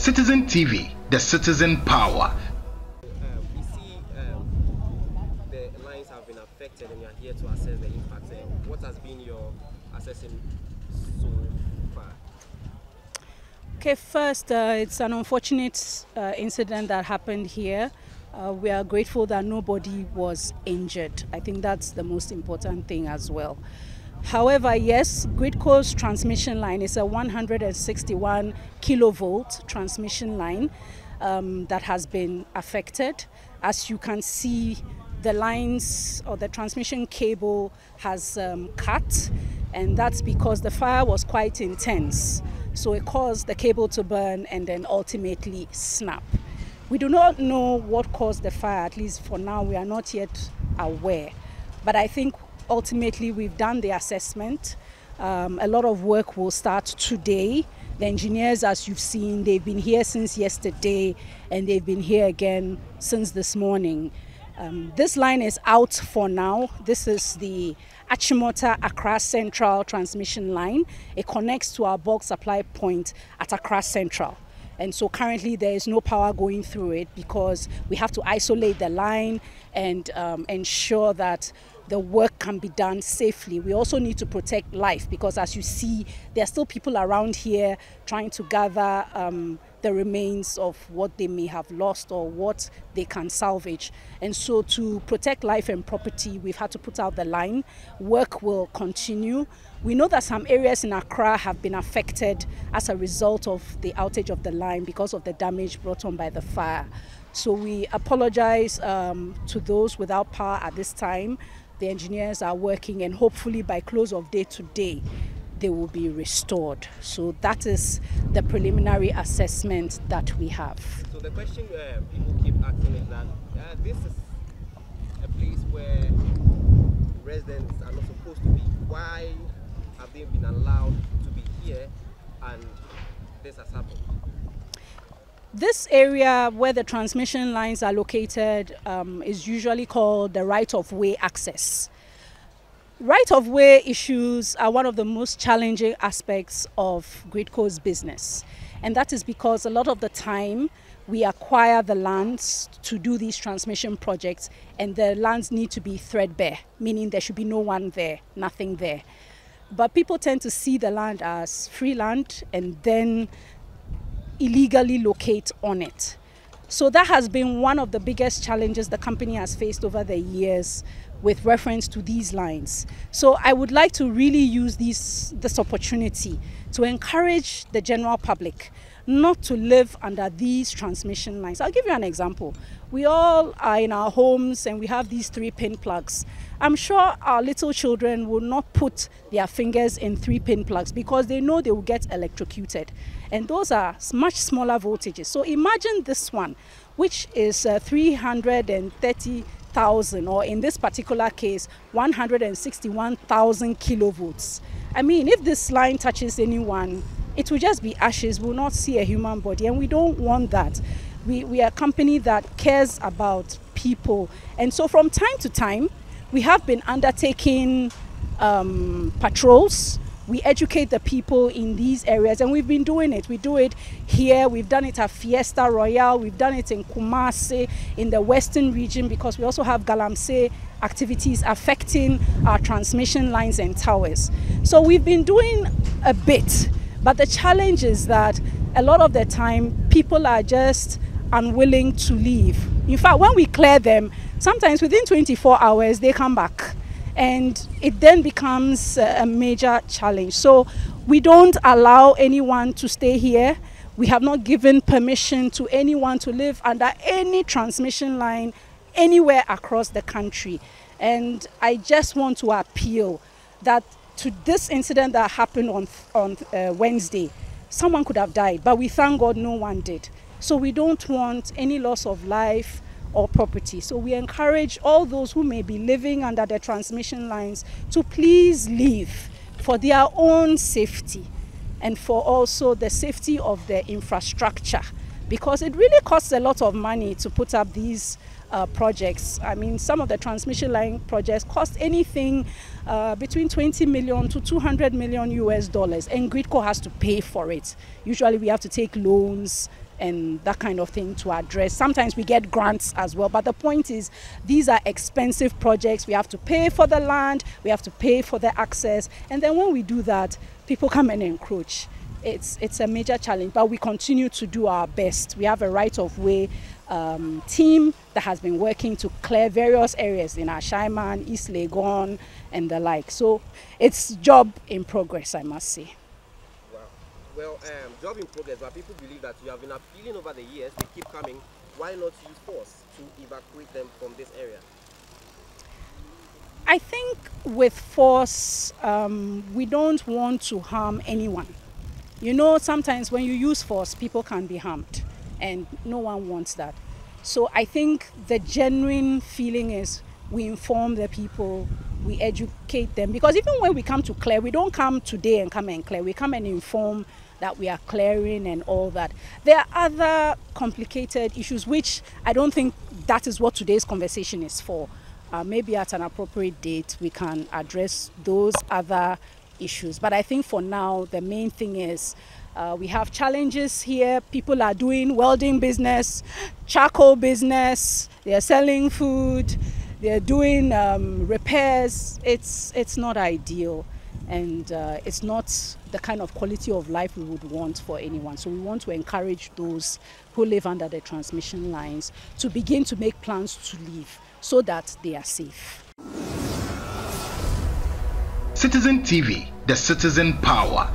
Citizen TV, the citizen power. We see the lines have been affected and you are here to assess the impact. What has been your assessing so far? Okay, first, it's an unfortunate incident that happened here. We are grateful that nobody was injured. I think that's the most important thing as well. However, yes, GRIDCO's transmission line is a 161 kilovolt transmission line that has been affected. As you can see, the lines or the transmission cable has cut, and that's because the fire was quite intense. So it caused the cable to burn and then ultimately snap. We do not know what caused the fire, at least for now we are not yet aware. But I think ultimately we've done the assessment. A lot of work will start today. The engineers, as you've seen, they've been here since yesterday and they've been here again since this morning. This line is out for now. This is the Achimota Accra Central transmission line. It connects to our bulk supply point at Accra Central. And so currently there is no power going through it because we have to isolate the line and ensure that the work can be done safely. We also need to protect life because, as you see, there are still people around here trying to gather the remains of what they may have lost or what they can salvage. And so to protect life and property, we've had to put out the line. Work will continue. We know that some areas in Accra have been affected as a result of the outage of the line because of the damage brought on by the fire. So we apologize to those without power at this time. The engineers are working, and hopefully by close of day today, they will be restored. So that is the preliminary assessment that we have. So the question people keep asking is that this is a place where residents are not supposed to be. Why have they been allowed to be here and this has happened? This area where the transmission lines are located is usually called the right-of-way access. Right-of-way issues are one of the most challenging aspects of GRIDCO's business. And that is because a lot of the time we acquire the lands to do these transmission projects, and the lands need to be threadbare, meaning there should be no one there, nothing there. But people tend to see the land as free land and then illegally locate on it. So that has been one of the biggest challenges the company has faced over the years with reference to these lines. So I would like to really use this opportunity to encourage the general public not to live under these transmission lines. I'll give you an example. We all are in our homes and we have these 3-pin plugs. I'm sure our little children will not put their fingers in 3-pin plugs because they know they will get electrocuted. And those are much smaller voltages. So imagine this one, which is 330,000, or in this particular case, 161,000 kilovolts. I mean, if this line touches anyone, it will just be ashes. We will not see a human body, and we don't want that. We are a company that cares about people. And so from time to time, we have been undertaking patrols. We educate the people in these areas, and we've been doing it. We do it here. We've done it at Fiesta Royale. We've done it in Kumasi, in the western region, because we also have Galamsey activities affecting our transmission lines and towers. So we've been doing a bit, but the challenge is that a lot of the time people are just unwilling to leave. In fact, when we clear them, sometimes within 24 hours they come back. And it then becomes a major challenge. So we don't allow anyone to stay here. We have not given permission to anyone to live under any transmission line anywhere across the country. And I just want to appeal that to this incident that happened on Wednesday, someone could have died, but we thank God no one did. So we don't want any loss of life or property. So we encourage all those who may be living under the transmission lines to please leave for their own safety and for also the safety of the infrastructure because it really costs a lot of money to put up these projects. I mean, some of the transmission line projects cost anything between 20 million to 200 million US dollars, and GRIDCO has to pay for it. Usually we have to take loans and that kind of thing to address. Sometimes we get grants as well, but the point is these are expensive projects. We have to pay for the land, we have to pay for the access, and then when we do that, people come and encroach. It's a major challenge, but we continue to do our best. We have a right-of-way team that has been working to clear various areas in Ashaiman, East Legon, and the like. So it's job in progress, I must say. Wow. Well, job in progress, but people believe that you have been appealing over the years, they keep coming. Why not use force to evacuate them from this area? I think with force, we don't want to harm anyone. You know, sometimes when you use force, people can be harmed, and no one wants that. So I think the genuine feeling is we inform the people, we educate them, because even when we come to clear, we don't come today and come and clear. We come and inform that we are clearing and all that. There are other complicated issues which I don't think that is what today's conversation is for. Maybe at an appropriate date we can address those other issues. But I think for now, the main thing is we have challenges here. People are doing welding business, charcoal business, they're selling food, they're doing repairs. It's not ideal, and it's not the kind of quality of life we would want for anyone. So we want to encourage those who live under the transmission lines to begin to make plans to leave so that they are safe. Citizen TV, the citizen power.